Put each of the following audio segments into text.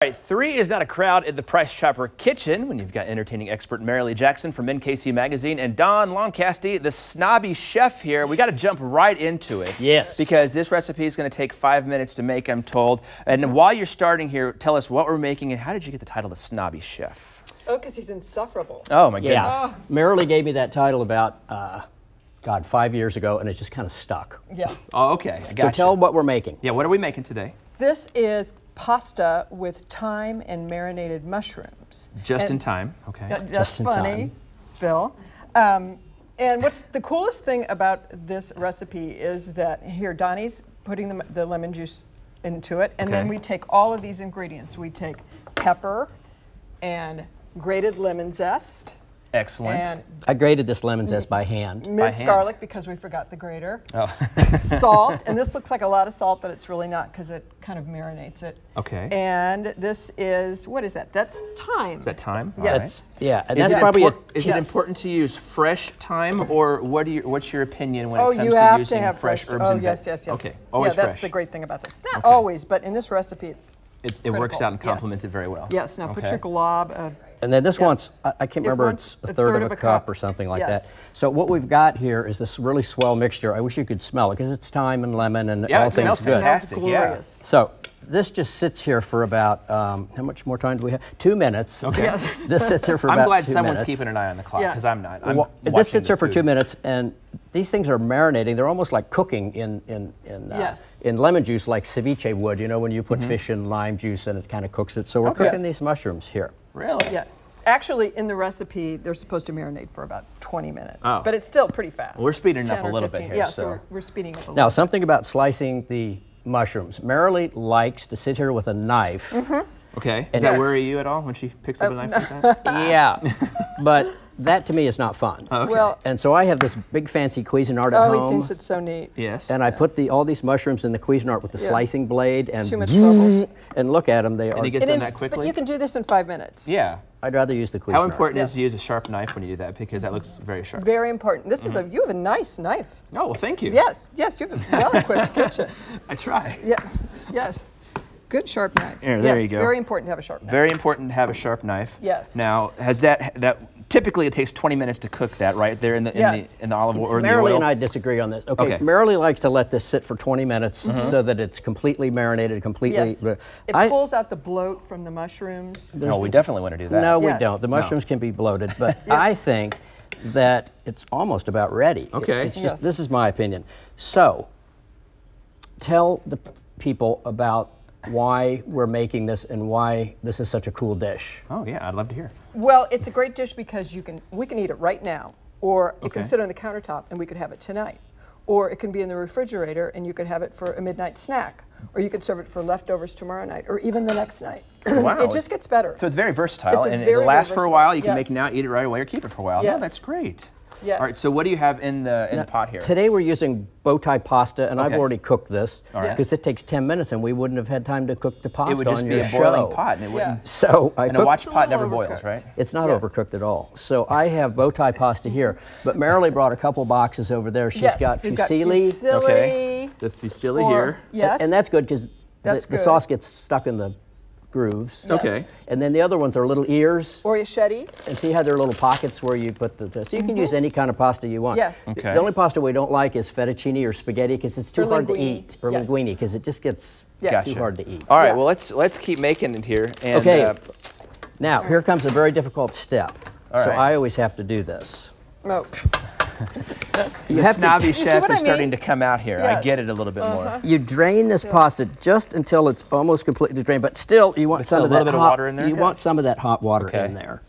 All right, 3 is not a crowd at the Price Chopper kitchen when you've got entertaining expert Merrily Jackson from NKC Magazine and Don Loncasty, the Snobby Chef here. We got to jump right into it. Yes. Because this recipe is going to take 5 minutes to make, I'm told. And while you're starting here, tell us what we're making and how did you get the title, the Snobby Chef? Oh, because he's insufferable. Oh, my goodness. Yeah. Merrily gave me that title about, God, 5 years ago, and it just kind of stuck. Yeah. Oh, okay. I So gotcha. tell what we're making. Yeah, what are we making today? This is pasta with thyme and marinated mushrooms. Just in time. Okay. That's Just in funny, time. Phil. And what's the coolest thing about this recipe is that here, Donnie's putting the lemon juice into it, and then we take all of these ingredients. We take pepper and grated lemon zest. Excellent. And I grated this lemon zest by hand. minced garlic because we forgot the grater. Oh. Salt, and this looks like a lot of salt, but it's really not because it kind of marinates it. Okay. And this is, what is that? That's thyme. Is that thyme? Yes. All right. Yeah, and Is that's it probably is it important to use fresh thyme, or what's your opinion when it comes you to have using to have fresh herbs Oh, and yes, veg- yes, yes. Okay, always yeah, that's fresh. the great thing about this. Not Okay. always, but in this recipe, It works out and complements it very well. Yes. Now put Okay. your glob of. And then this Yes. one's, I can't remember, wants it's a third of a cup or something like Yes. that. So what we've got here is this really swell mixture. I wish you could smell it because it's thyme and lemon and Yeah, all it things smells good. fantastic. Smells glorious. So this just sits here for about, how much more time do we have? 2 minutes. Okay. Yeah. This sits here for I'm about glad 2 someone's minutes. keeping an eye on the clock Yes. because I'm not. I'm Well, watching this sits the here for food. 2 minutes, and these things are marinating. They're almost like cooking in Yes. lemon juice, like ceviche would. You know, when you put fish in lime juice and it kind of cooks it. So we're Okay. cooking these mushrooms here. Really? Yes. Actually, in the recipe, they're supposed to marinate for about 20 minutes. Oh. But it's still pretty fast. We're speeding it up 10 a or little bit 15. here, Yeah, so- we're speeding up a little Now, bit. something about slicing the mushrooms. Merrily likes to sit here with a knife. Okay. Does And that yes. worry you at all when she picks up a knife like that? Yeah, but that to me is not fun. Oh, okay. Well, And so I have this big fancy Cuisinart at oh, he home. thinks it's so neat. Yes. And I put all these mushrooms in the Cuisinart with the slicing blade and Too much trouble. and look at them. They And are. it gets done that quickly? But you can do this in 5 minutes. Yeah. I'd rather use the Cuisinart. How important is Yes. to use a sharp knife when you do that? Because that looks very sharp. Very important. This is you have a nice knife. Oh, well, thank you. Yeah, yes, you have a well-equipped kitchen. I try. Yes, yes. Good sharp knife. Here, there yes, you go. Very important to have a sharp knife. Very important to have a sharp knife. Yes. Now, has that typically it takes 20 minutes to cook that, right? There in the Yes. in the olive oil or in the Merrily oil. and I disagree on this. Okay, Okay. Merrily likes to let this sit for 20 minutes so that it's completely marinated, completely. Yes. It pulls out the bloat from the mushrooms. No, we definitely want to do that. No, we Yes. don't. The mushrooms can be bloated, but I think that it's almost about ready. Okay. It's just, Yes. This is my opinion. So, tell the people about why we're making this and why this is such a cool dish. Oh, yeah, I'd love to hear. Well, it's a great dish because we can eat it right now, or it can Okay. sit on the countertop and we could have it tonight. Or it can be in the refrigerator and you could have it for a midnight snack. Or you could serve it for leftovers tomorrow night, or even the next night. Wow. It just gets better. So it's very versatile, It's and very, it'll last very for a versatile. while. You can Yes. make it now, eat it right away, or keep it for a while. Yes. No, that's great. Yes. All right, so what do you have in the pot here? Today we're using bow tie pasta, and I've Okay. already cooked this All right. because it takes 10 minutes, and we wouldn't have had time to cook the pasta It would just on be your a boiling show. pot, and it wouldn't. So I And a cooked. watch pot a never little boils, overcooked. right? It's not Yes. overcooked at all. So I have bow tie pasta here, but Merrily brought a couple boxes over there. She's Yes, got we've fusilli. fusilli. Okay. The fusilli or- here. Yes. And that's good because That's the good. sauce gets stuck in the grooves. Okay. And then the other ones are little ears. Or yachety. And see how there are little pockets where you put so you can use any kind of pasta you want. Yes. Okay. The only pasta we don't like is fettuccine or spaghetti because it's too Or hard to linguine. eat. Or Yeah. linguine because it just gets Yes. too hard to eat. All right, Yeah. well, let's keep making it here. And, Okay. Now, here comes a very difficult step. All So right. I always have to do this. Oh. the have to- snobby You see chef what is I starting mean? to come out here. I Yes. get it a little bit more. You drain this pasta just until it's almost completely drained, but still you want But some still of a little that bit of hot water in there? You want Yes. some of that hot water Okay. in there.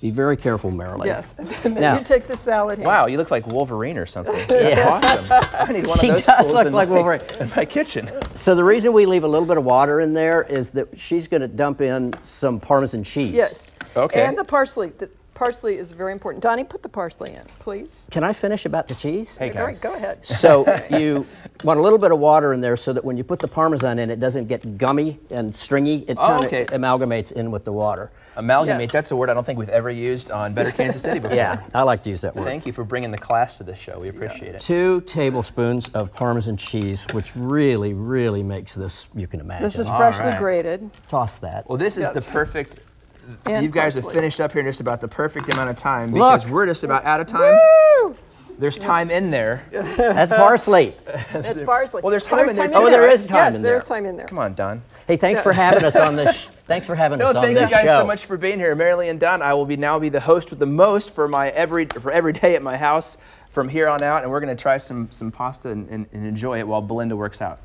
Be very careful, Merrily. Yes. And then Now- you take the salad here. Wow, you look like Wolverine or something. Yes. That's awesome. I need one She of those does tools look in like my, Wolverine. in my kitchen. So the reason we leave a little bit of water in there is that she's going to dump in some Parmesan cheese. Yes. Okay. And the parsley. parsley is very important. Donnie, put the parsley in, please. Can I finish about the cheese? Hey, All guys. right, go ahead. So you want a little bit of water in there so that when you put the Parmesan in, it doesn't get gummy and stringy. It kind of amalgamates in with the water. Amalgamate, Yes. that's a word I don't think we've ever used on Better Kansas City before. Yeah, I like to use that word. Thank you for bringing the class to this show. We appreciate it. 2 tablespoons of Parmesan cheese, which really, really makes this, you can imagine. This is freshly right. grated. Toss that. Well, this is Yes. the perfect, And you guys have parsley. finished up here in just about the perfect amount of time Look. because we're just about out of time. Woo! There's time in there. That's parsley. That's parsley. Well, there's time in there, too. Oh, there is time yes, in there's there. time in there. Come on, Don. Hey, thanks for having us on this. Thanks for having us on Thank this you guys show. so much for being here. Merrily and Don, I will now be the host with the most for every day at my house from here on out, and we're going to try some pasta and enjoy it while Belinda works out.